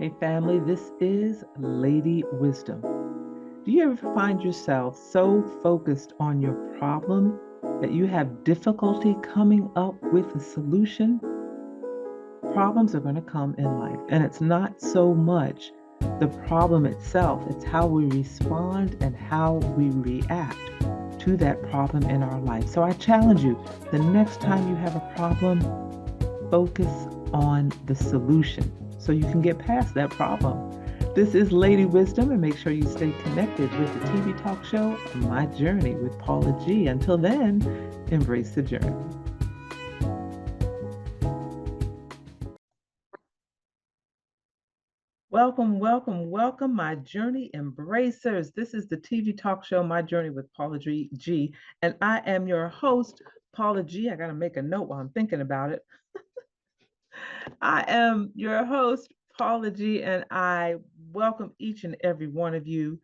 Hey family, this is Lady Wisdom. Do you ever find yourself so focused on your problem that you have difficulty coming up with a solution? Problems are going to come in life, and it's not so much the problem itself, it's how we respond and how we react to that problem in our life. So I challenge you, the next time you have a problem, focus on the solution so you can get past that problem. This is Lady Wisdom, and make sure you stay connected with the TV talk show, My Journey with Paula G. Until then, embrace the journey. Welcome, welcome, welcome, my journey embracers. This is the TV talk show, My Journey with Paula G. And I am your host, Paula G. I got to make a note while I'm thinking about it. I am your host, Paula G, and I welcome each and every one of you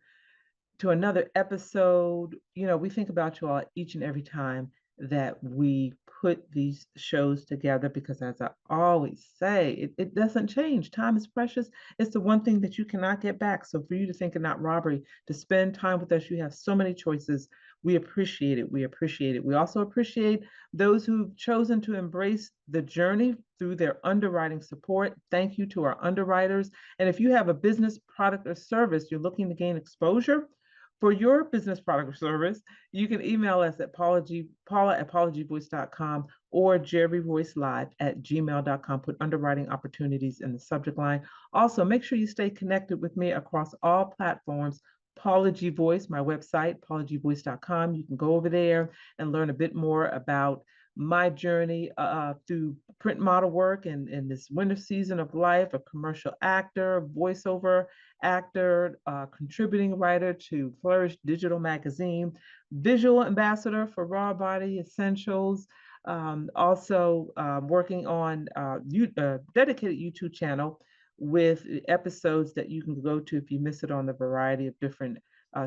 to another episode. You know, we think about you all each and every time that we put these shows together because, as I always say, it doesn't change. Time is precious. It's the one thing that you cannot get back. So, for you to think it not robbery to spend time with us, you have so many choices. We appreciate it. We appreciate it. We also appreciate those who've chosen to embrace the journey through their underwriting support. Thank you to our underwriters. And if you have a business, product, or service you're looking to gain exposure, for your business product or service, you can email us at Paula at paulagvoice.com or jerryvoicelive@gmail.com. Put underwriting opportunities in the subject line. Also, make sure you stay connected with me across all platforms. Paula G Voice, my website, paulagvoice.com. You can go over there and learn a bit more about my journey through print model work and in this winter season of life, a commercial actor, voiceover actor, contributing writer to Flourish Digital Magazine, visual ambassador for Raw Body Essentials, also working on dedicated YouTube channel with episodes that you can go to if you miss it on the variety of different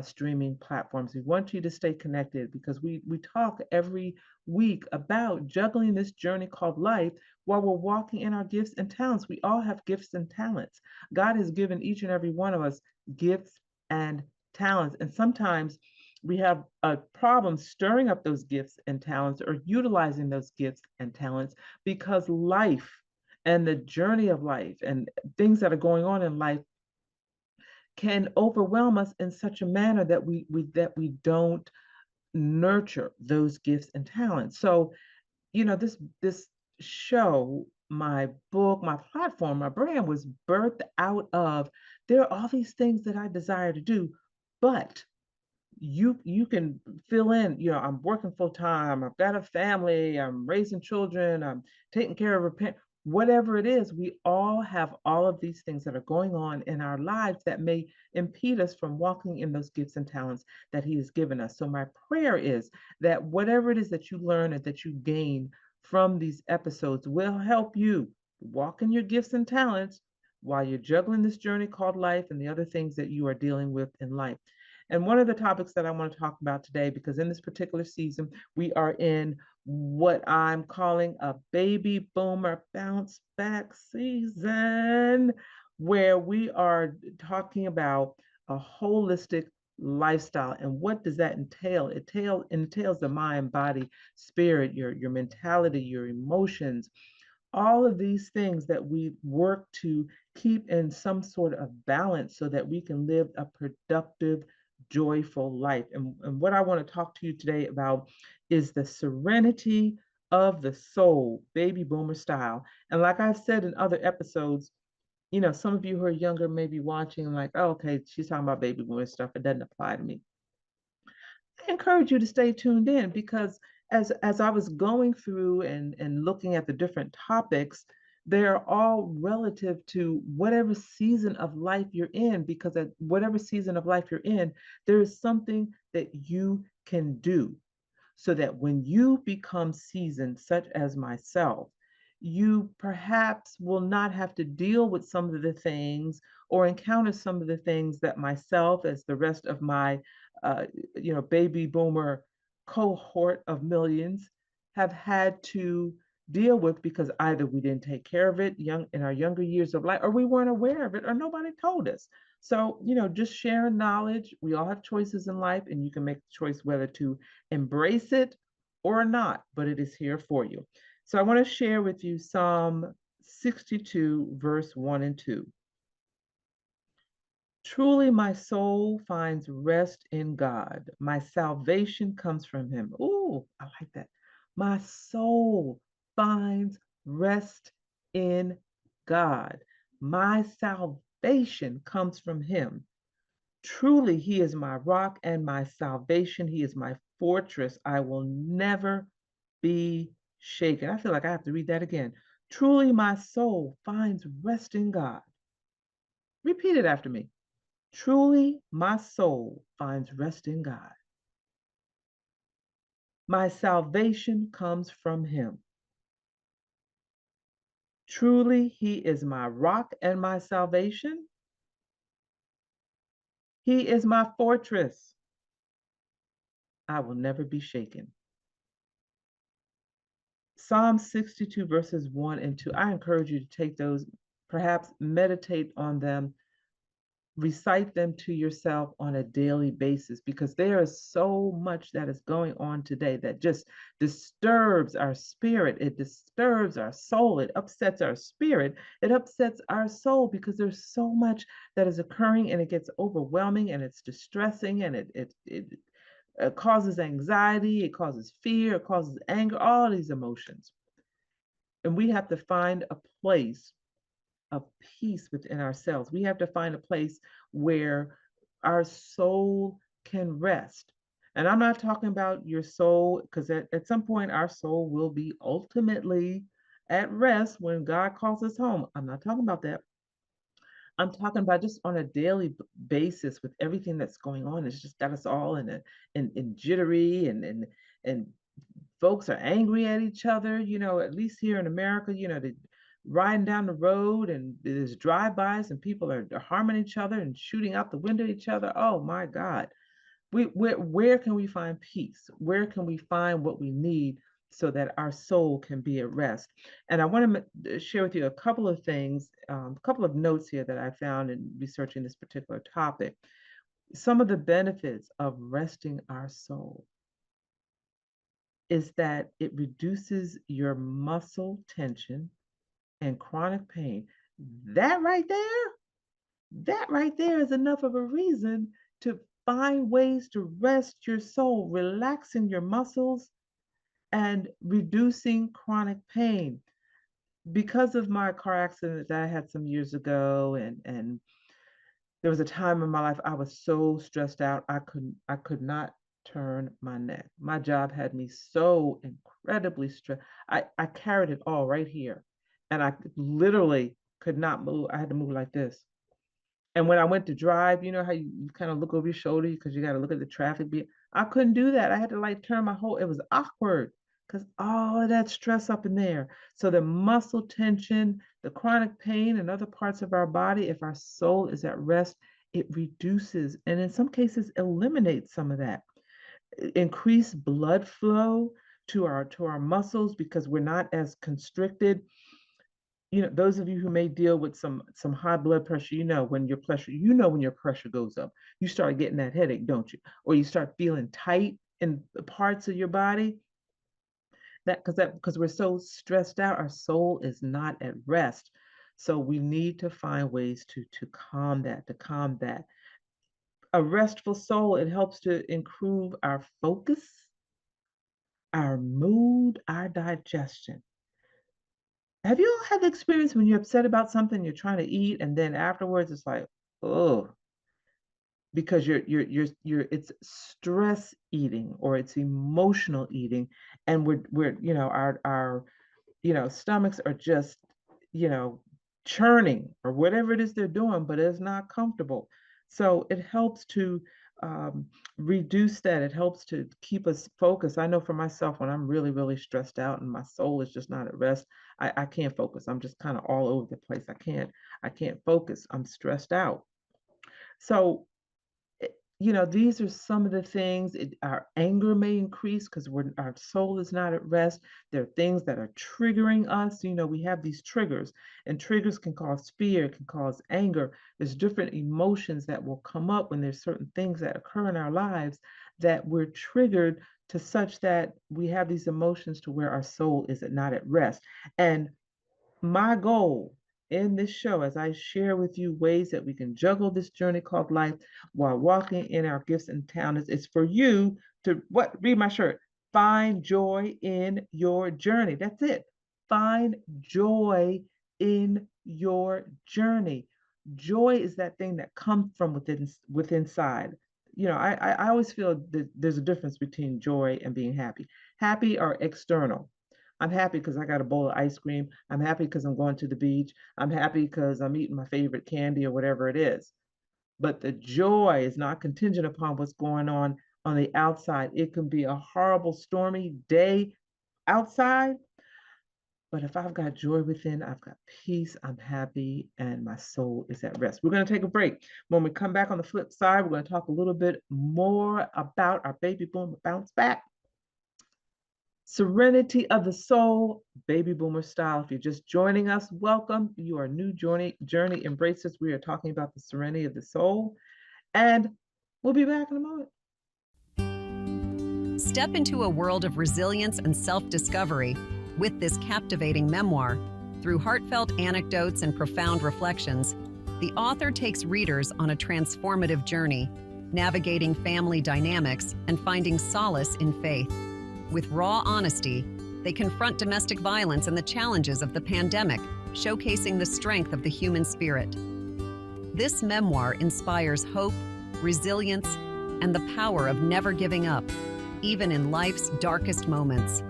streaming platforms. We want you to stay connected because we talk every week about juggling this journey called life while we're walking in our gifts and talents. We all have gifts and talents. God has given each and every one of us gifts and talents. And sometimes we have a problem stirring up those gifts and talents or utilizing those gifts and talents because life and the journey of life and things that are going on in life can overwhelm us in such a manner that we don't nurture those gifts and talents. So, you know, this show, my book, my platform, my brand was birthed out of there are all these things that I desire to do, but you can fill in, you know, I'm working full time, I've got a family, I'm raising children, I'm taking care of a parent, whatever it is, we all have all of these things that are going on in our lives that may impede us from walking in those gifts and talents that he has given us. So my prayer is that whatever it is that you learn and that you gain from these episodes will help you walk in your gifts and talents while you're juggling this journey called life and the other things that you are dealing with in life. And one of the topics that I want to talk about today, because in this particular season, we are in what I'm calling a baby boomer bounce back season, where we are talking about a holistic lifestyle. And what does that entail? It entails the mind, body, spirit, your mentality, your emotions, all of these things that we work to keep in some sort of balance so that we can live a productive, joyful life. And what I want to talk to you today about is the serenity of the soul, baby boomer style. And like I've said in other episodes, you know, some of you who are younger may be watching like, oh, okay, she's talking about baby boomer stuff. It doesn't apply to me. I encourage you to stay tuned in because as I was going through and looking at the different topics, they're all relative to whatever season of life you're in, because at whatever season of life you're in, there is something that you can do so that when you become seasoned, such as myself, you perhaps will not have to deal with some of the things or encounter some of the things that myself, as the rest of my, uh, baby boomer cohort of millions, have had to deal with because either we didn't take care of it in our younger years of life, or we weren't aware of it, or nobody told us. So, just sharing knowledge. We all have choices in life, and you can make the choice whether to embrace it or not, but it is here for you. So I want to share with you Psalm 62, verse 1 and 2. Truly, my soul finds rest in God. My salvation comes from him. Ooh, I like that. My soul finds rest in God. My salvation comes from him. Truly, he is my rock and my salvation. He is my fortress. I will never be shaken. I feel like I have to read that again. Truly, my soul finds rest in God. Repeat it after me. Truly, my soul finds rest in God. My salvation comes from him. Truly, he is my rock and my salvation. He is my fortress. I will never be shaken. Psalm 62, verses 1 and 2. I encourage you to take those, perhaps meditate on them, recite them to yourself on a daily basis, because there is so much that is going on today that just disturbs our spirit. It disturbs our soul. It upsets our spirit. It upsets our soul because there's so much that is occurring, and it gets overwhelming, and it's distressing, and it causes anxiety. It causes fear. It causes anger, all these emotions. And we have to find a place of peace within ourselves. We have to find a place where our soul can rest. And I'm not talking about your soul, because at some point our soul will be ultimately at rest when God calls us home. I'm not talking about that. I'm talking about just on a daily basis with everything that's going on. It's just got us all in jittery, and folks are angry at each other, at least here in America, they riding down the road, and there's drive-bys, and people are harming each other and shooting out the window at each other. Oh my God. Where can we find peace? Where can we find what we need so that our soul can be at rest? And I want to share with you a couple of things, a couple of notes here that I found in researching this particular topic. Some of the benefits of resting our soul is that it reduces your muscle tension and chronic pain. That right there, that right there is enough of a reason to find ways to rest your soul, relaxing your muscles and reducing chronic pain. Because of my car accident that I had some years ago, and there was a time in my life I was so stressed out, I could not turn my neck. My job had me so incredibly stressed. I carried it all right here, and I literally could not move. I had to move like this. And when I went to drive, you know how you kind of look over your shoulder because you got to look at the traffic. I couldn't do that. I had to like turn my whole, it was awkward because all of that stress up in there. So the muscle tension, the chronic pain, and other parts of our body, if our soul is at rest, it reduces, and in some cases eliminates some of that. Increase blood flow to our muscles because we're not as constricted. Those of you who may deal with some high blood pressure, when your pressure goes up, you start getting that headache, don't you? Or you start feeling tight in the parts of your body. Because we're so stressed out, our soul is not at rest. So we need to find ways to calm that. A restful soul, it helps to improve our focus, our mood, our digestion. Have you all had the experience when you're upset about something you're trying to eat, and then afterwards it's like, oh, because it's stress eating or it's emotional eating, and we're our stomachs are just, you know, churning or whatever it is they're doing, but it's not comfortable. So it helps to um, reduce that. It helps to keep us focused. I know for myself, when I'm really, really stressed out and my soul is just not at rest, I can't focus. I'm just kind of all over the place. I can't focus. I'm stressed out. So these are some of the things. Our anger may increase because our soul is not at rest. There are things that are triggering us. We have these triggers, and triggers can cause fear, can cause anger. There's different emotions that will come up when there's certain things that occur in our lives that we're triggered to such that we have these emotions to where our soul is not at rest. And my goal in this show, as I share with you ways that we can juggle this journey called life while walking in our gifts and talents, is for you to read my shirt. Find joy in your journey. That's it. Find joy in your journey. Joy is that thing that comes from within inside. I always feel that there's a difference between joy and being happy. Happy are external. I'm happy because I got a bowl of ice cream. I'm happy because I'm going to the beach. I'm happy because I'm eating my favorite candy or whatever it is. But the joy is not contingent upon what's going on the outside. It can be a horrible, stormy day outside, but if I've got joy within, I've got peace, I'm happy, and my soul is at rest. We're going to take a break. When we come back on the flip side, we're going to talk a little bit more about our baby boomer bounce back. Serenity of the Soul, baby boomer style. If you're just joining us, welcome. You are new journey embracers. We are talking about the serenity of the soul, and we'll be back in a moment. Step into a world of resilience and self-discovery with this captivating memoir. Through heartfelt anecdotes and profound reflections, the author takes readers on a transformative journey, navigating family dynamics and finding solace in faith. With raw honesty, they confront domestic violence and the challenges of the pandemic, showcasing the strength of the human spirit. This memoir inspires hope, resilience, and the power of never giving up, even in life's darkest moments.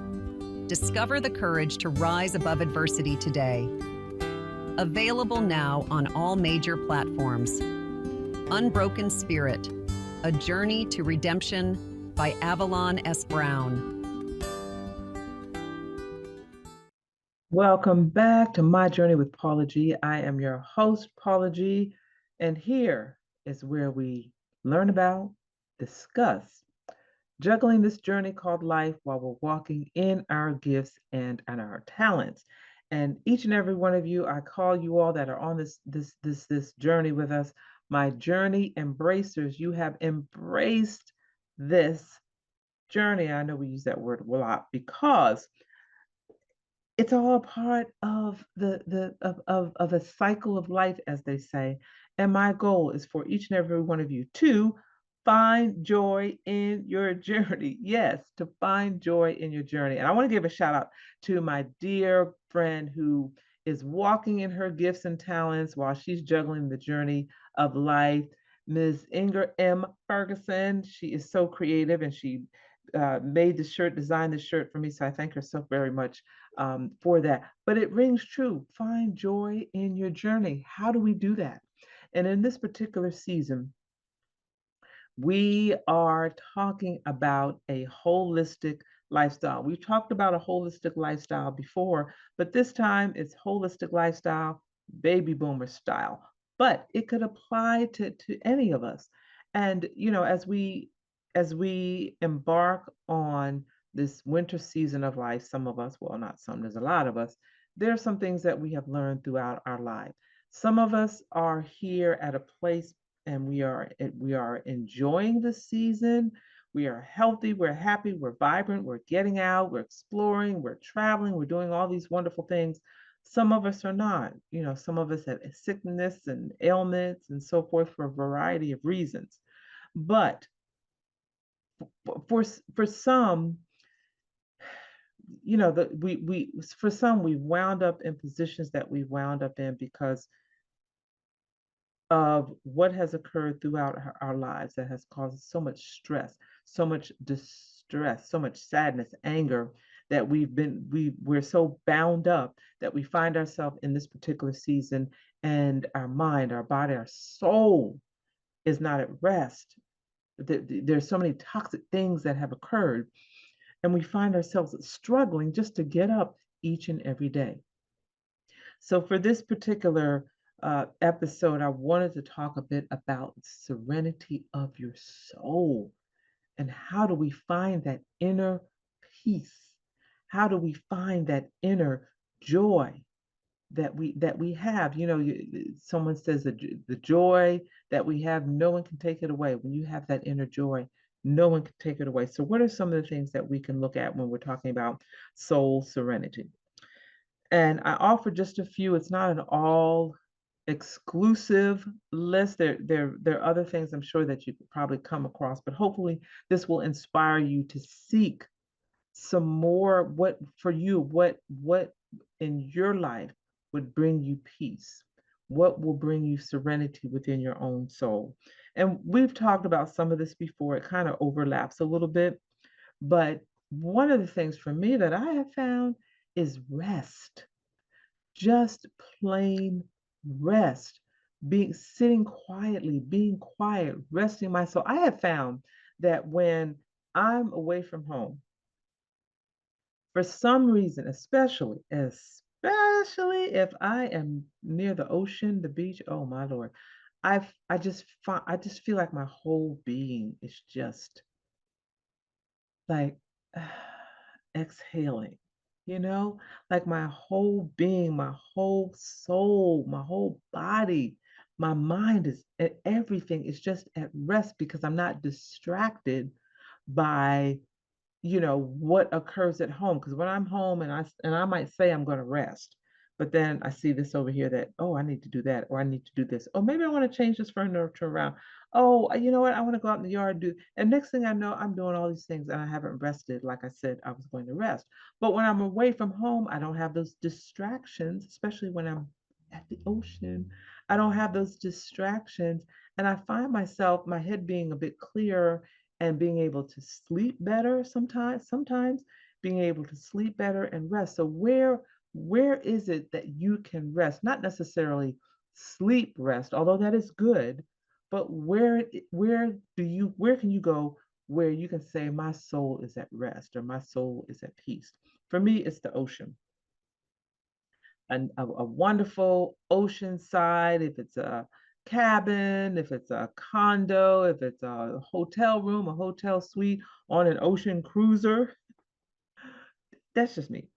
Discover the courage to rise above adversity today. Available now on all major platforms. Unbroken Spirit, A Journey to Redemption by Avalon S. Brown. Welcome back to My Journey with Paula G. I am your host, Paula G, and here is where we learn about, discuss, juggling this journey called life while we're walking in our gifts and our talents. And each and every one of you, I call you all that are on this journey with us, my journey embracers. You have embraced this journey. I know we use that word a lot because it's all a part of of a cycle of life, as they say. And my goal is for each and every one of you to find joy in your journey. Yes, to find joy in your journey. And I want to give a shout out to my dear friend who is walking in her gifts and talents while she's juggling the journey of life, Ms. Inger M. Ferguson. She is so creative, and she made the shirt, designed the shirt for me. So I thank her so very much for that. But it rings true. Find joy in your journey. How do we do that? And in this particular season, we are talking about a holistic lifestyle. We've talked about a holistic lifestyle before, but this time it's holistic lifestyle, baby boomer style. But it could apply to any of us. And as we embark on this winter season of life, some of us, well, not some, there's a lot of us, there are some things that we have learned throughout our life. Some of us are here at a place and we are enjoying the season. We are healthy, we're happy, we're vibrant, we're getting out, we're exploring, we're traveling, we're doing all these wonderful things. Some of us are not. Some of us have sickness and ailments and so forth for a variety of reasons. But for some, we for some we wound up in positions that we wound up in because of what has occurred throughout our lives that has caused so much stress, so much distress, so much sadness, anger, that we're so bound up that we find ourselves in this particular season, and our mind, our body, our soul is not at rest. There's so many toxic things that have occurred, and we find ourselves struggling just to get up each and every day. So for this particular episode, I wanted to talk a bit about serenity of your soul and how do we find that inner peace? How do we find that inner joy that we have? Someone says that the joy that we have, no one can take it away. When you have that inner joy, no one can take it away. So, what are some of the things that we can look at when we're talking about soul serenity? And I offer just a few. It's not an all exclusive list. There are other things I'm sure that you could probably come across, but hopefully this will inspire you to seek some more. What for you, what in your life would bring you peace? What will bring you serenity within your own soul? And we've talked about some of this before. It kind of overlaps a little bit, but one of the things for me that I have found is rest. Just plain rest. Being sitting quietly, being quiet, resting my soul. I have found that when I'm away from home, for some reason, especially if I am near the ocean, the beach, oh my Lord, I just feel like my whole being is just like exhaling, you know, like my whole being, my whole soul, my whole body, my mind is everything is just at rest because I'm not distracted by what occurs at home. Because when I'm home and I might say I'm going to rest, but then I see this over here that, oh, I need to do that, or I need to do this, or maybe I want to change this furniture around. Oh, you know what, I want to go out in the yard and do. And next thing I know, I'm doing all these things and I haven't rested like I said I was going to rest. But when I'm away from home, I don't have those distractions, especially when I'm at the ocean. I don't have those distractions, and I find myself, my head being a bit clearer and being able to sleep better sometimes being able to sleep better and rest. So where is it that you can rest? Not necessarily sleep rest, although that is good, but where can you go where you can say my soul is at rest or my soul is at peace? For me, it's the ocean. A wonderful ocean side, if it's a cabin, if it's a condo, if it's a hotel room, a hotel suite on an ocean cruiser. That's just me.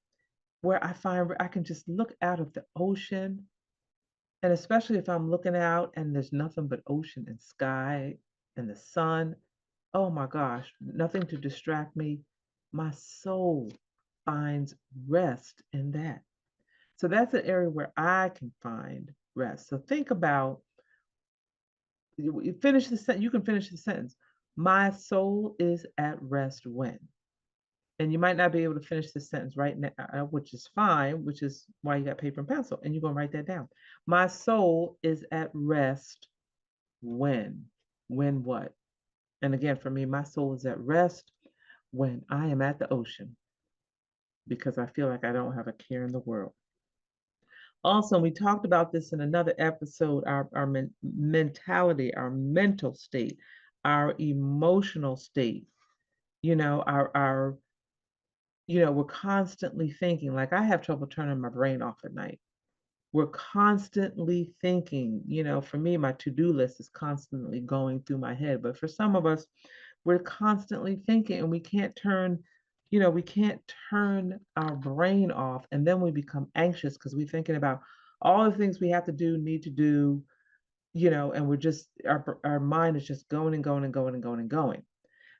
Where I find where I can just look out of the ocean, and especially if I'm looking out and there's nothing but ocean and sky and the sun. Oh my gosh, nothing to distract me. My soul finds rest in that. So that's an area where I can find rest. So think about you finish the sentence. You can finish the sentence. My soul is at rest when. And you might not be able to finish the sentence right now, which is fine, which is why you got paper and pencil, and you're gonna write that down. My soul is at rest when. When what? And again, for me, my soul is at rest when I am at the ocean because I feel like I don't have a care in the world. Also, we talked about this in another episode, our mentality, our mental state, our emotional state, our we're constantly thinking. Like I have trouble turning my brain off at night. We're constantly thinking, for me, my to-do list is constantly going through my head. But for some of us, we're constantly thinking and we can't turn our brain off. And then we become anxious because we're thinking about all the things we have to do, need to do, and we're just our mind is just going and going and going and going and going.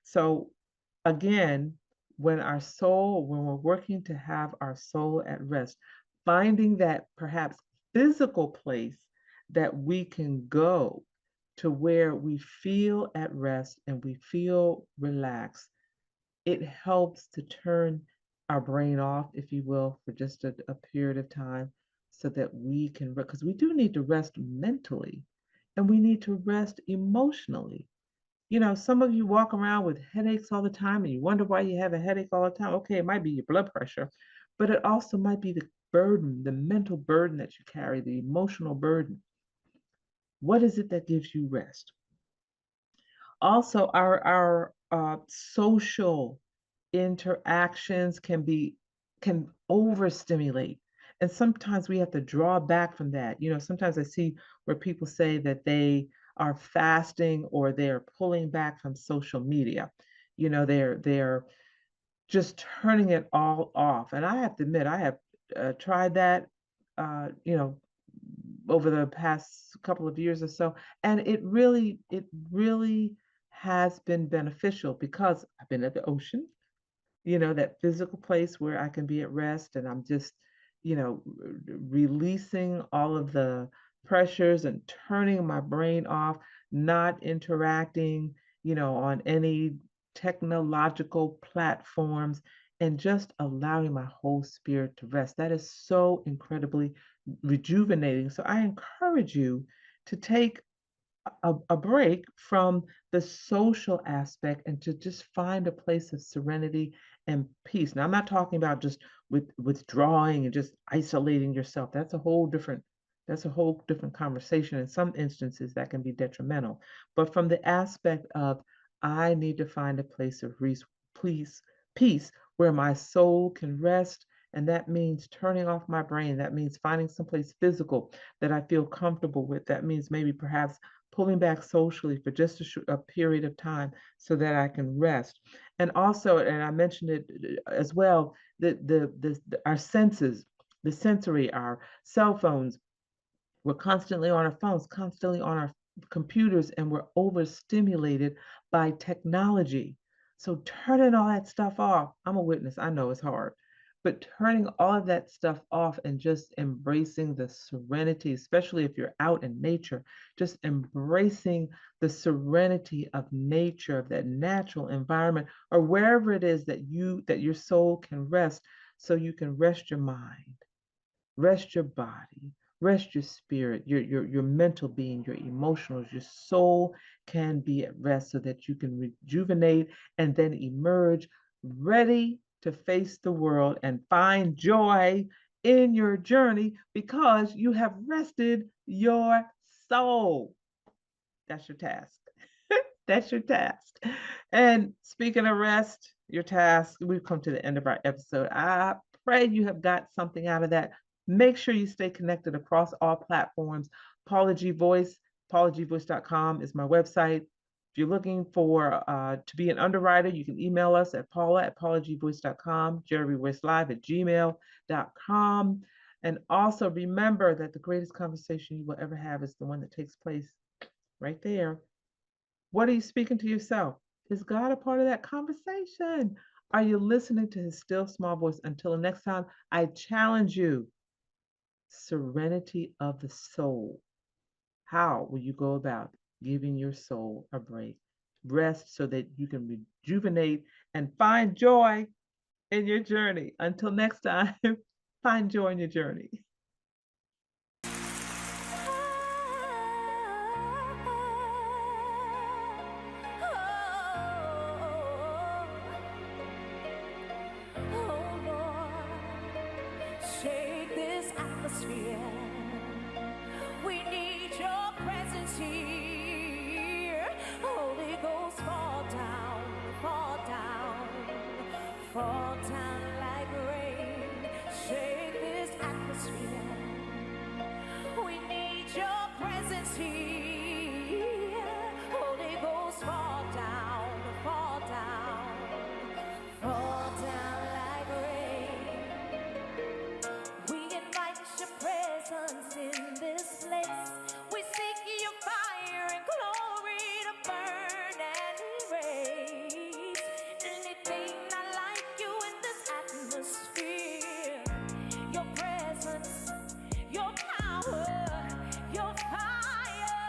So again, when we're working to have our soul at rest, finding that perhaps physical place that we can go to where we feel at rest and we feel relaxed, it helps to turn our brain off, if you will, for just a period of time so that we can, because we do need to rest mentally and we need to rest emotionally. Some of you walk around with headaches all the time and you wonder why you have a headache all the time. Okay, it might be your blood pressure, but it also might be the burden, the mental burden that you carry, the emotional burden. What is it that gives you rest? Also, our social interactions can overstimulate, And sometimes we have to draw back from that. Sometimes I see where people say that they are fasting or they're pulling back from social media. They're just turning it all off. And I have to admit, I have tried that, uh, you know, over the past couple of years or so, and it really has been beneficial because I've been at the ocean, that physical place where I can be at rest and I'm just, releasing all of the pressures and turning my brain off, not interacting, on any technological platforms and just allowing my whole spirit to rest. That is so incredibly rejuvenating. So I encourage you to take a break from the social aspect and to just find a place of serenity and peace. Now, I'm not talking about just withdrawing and just isolating yourself. That's a whole different conversation. In some instances, that can be detrimental. But from the aspect of I need to find a place of peace, peace where my soul can rest. And that means turning off my brain. That means finding someplace physical that I feel comfortable with. That means maybe perhaps pulling back socially for just a period of time so that I can rest. And also, and I mentioned it as well, our senses, the sensory, our cell phones, we're constantly on our phones, constantly on our computers, and we're overstimulated by technology. So turning all that stuff off, I'm a witness. I know it's hard, but turning all of that stuff off and just embracing the serenity, especially if you're out in nature, just embracing the serenity of nature, of that natural environment, or wherever it is that your soul can rest, so you can rest your mind, rest your body, rest your spirit, your mental being, your emotionals, your soul can be at rest so that you can rejuvenate and then emerge ready to face the world and find joy in your journey because you have rested your soul. That's your task. That's your task. And speaking of rest, your task, we've come to the end of our episode. I pray you have got something out of that. Make sure you stay connected across all platforms. Paula G Voice, paulagvoice.com is my website. If you're looking for to be an underwriter, you can email us at paulagvoice.com, jerryvoicelive@gmail.com. And also remember that the greatest conversation you will ever have is the one that takes place right there. What are you speaking to yourself? Is God a part of that conversation? Are you listening to his still small voice? Until the next time, I challenge you. Serenity of the soul. How will you go about giving your soul a break? Rest so that you can rejuvenate and find joy in your journey. Until next time, find joy in your journey. Shake this atmosphere. We need your presence here. Holy Ghost, fall down, fall down, fall down like rain. Shake this atmosphere. We need your presence here. Holy Ghost, fall down, fall down, fall down like rain. We invite your presence in this place. We seek your fire and glory to burn and erase anything not like you in this atmosphere. Your presence, your power, your fire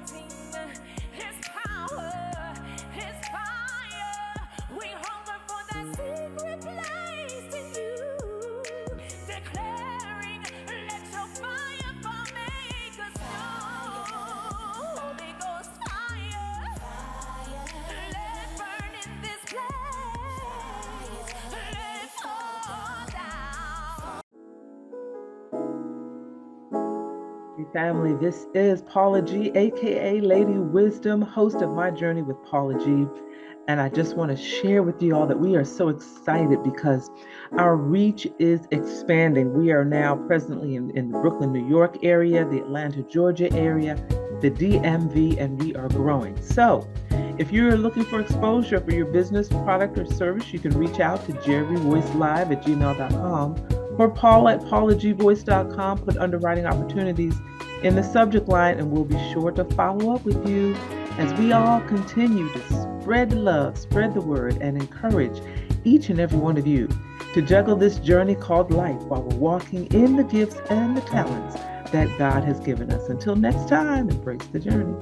anointing, His power, His fire. We hunger for that secret place in you, declaring, let your fire fall, make us know. Holy Ghost fire, let it burn in this place, let it fall down. Hey, family, this is Paula G, aka Lady Wisdom, host of My Journey with Paula G. And I just want to share with you all that we are so excited because our reach is expanding. We are now presently in the Brooklyn, New York area, the Atlanta, Georgia area, the DMV, and we are growing. So if you're looking for exposure for your business, product, or service, you can reach out to jerryvoicelive@gmail.com or Paula at paulagvoice.com. Put Underwriting Opportunities in the subject line, and we'll be sure to follow up with you as we all continue to spread love, spread the word, and encourage each and every one of you to juggle this journey called life while we're walking in the gifts and the talents that God has given us. Until next time, embrace the journey.